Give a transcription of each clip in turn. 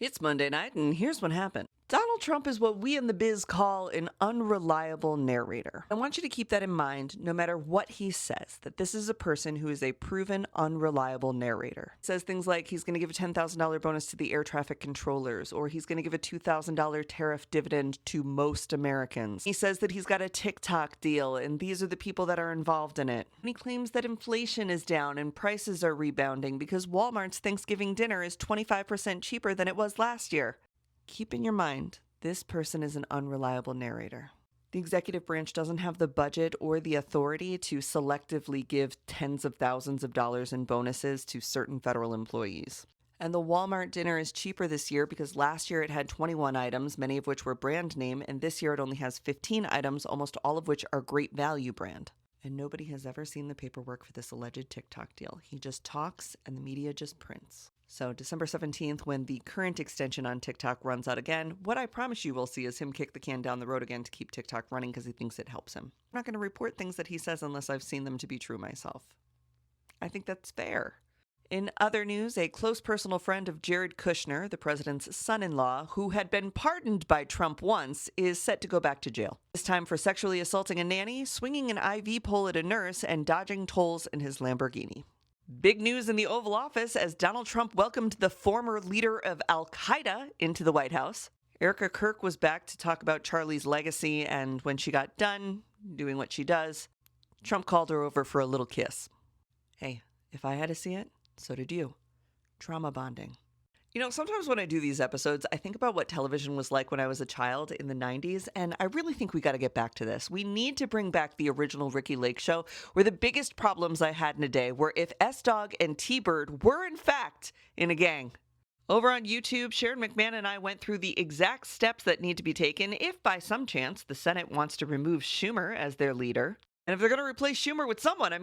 It's Monday night, and here's what happened. Donald Trump is what we in the biz call an unreliable narrator. I want you to keep that in mind no matter what he says, that this is a person who is a proven unreliable narrator. He says things like he's going to give a $10,000 bonus to the air traffic controllers, or he's going to give a $2,000 tariff dividend to most Americans. He says that he's got a TikTok deal, and these are the people that are involved in it. And he claims that inflation is down and prices are rebounding because Walmart's Thanksgiving dinner is 25% cheaper than it was last year. Keep in your mind, this person is an unreliable narrator. The executive branch doesn't have the budget or the authority to selectively give tens of thousands of dollars in bonuses to certain federal employees. And the Walmart dinner is cheaper this year because last year it had 21 items, many of which were brand name, and this year it only has 15 items, almost all of which are Great Value brand. And nobody has ever seen the paperwork for this alleged TikTok deal. He just talks and the media just prints. So December 17th, when the current extension on TikTok runs out again, what I promise you will see is him kick the can down the road again to keep TikTok running because he thinks it helps him. I'm not going to report things that he says unless I've seen them to be true myself. I think that's fair. In other news, a close personal friend of Jared Kushner, the president's son-in-law, who had been pardoned by Trump once, is set to go back to jail. This time for sexually assaulting a nanny, swinging an IV pole at a nurse, and dodging tolls in his Lamborghini. Big news in the Oval Office as Donald Trump welcomed the former leader of Al-Qaeda into the White House. Erica Kirk was back to talk about Charlie's legacy, and when she got done doing what she does, Trump called her over for a little kiss. Hey, if I had to see it, so did you. Trauma bonding. You know, sometimes when I do these episodes, I think about what television was like when I was a child in the 90s, and I really think we got to get back to this. We need to bring back the original Ricki Lake show, where the biggest problems I had in a day were if S-Dog and T-Bird were in fact in a gang. Over on YouTube, Sharon McMahon and I went through the exact steps that need to be taken if by some chance the Senate wants to remove Schumer as their leader. And if they're going to replace Schumer with someone,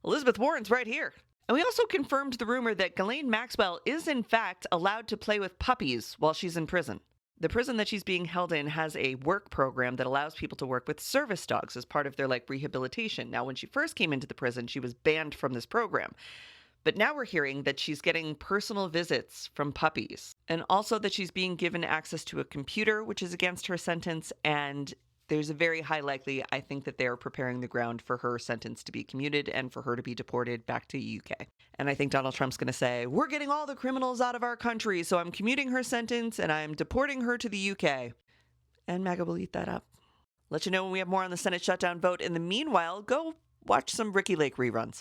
Elizabeth Warren's right here. And we also confirmed the rumor that Ghislaine Maxwell is in fact allowed to play with puppies while she's in prison. The prison that she's being held in has a work program that allows people to work with service dogs as part of their rehabilitation. Now, when she first came into the prison, she was banned from this program. But now we're hearing that she's getting personal visits from puppies, and also that she's being given access to a computer, which is against her sentence, and there's a very high likely, I think, that they're preparing the ground for her sentence to be commuted and for her to be deported back to the UK. And I think Donald Trump's going to say, we're getting all the criminals out of our country, so I'm commuting her sentence and I'm deporting her to the UK. And MAGA will eat that up. Let you know when we have more on the Senate shutdown vote. In the meanwhile, go watch some Ricki Lake reruns.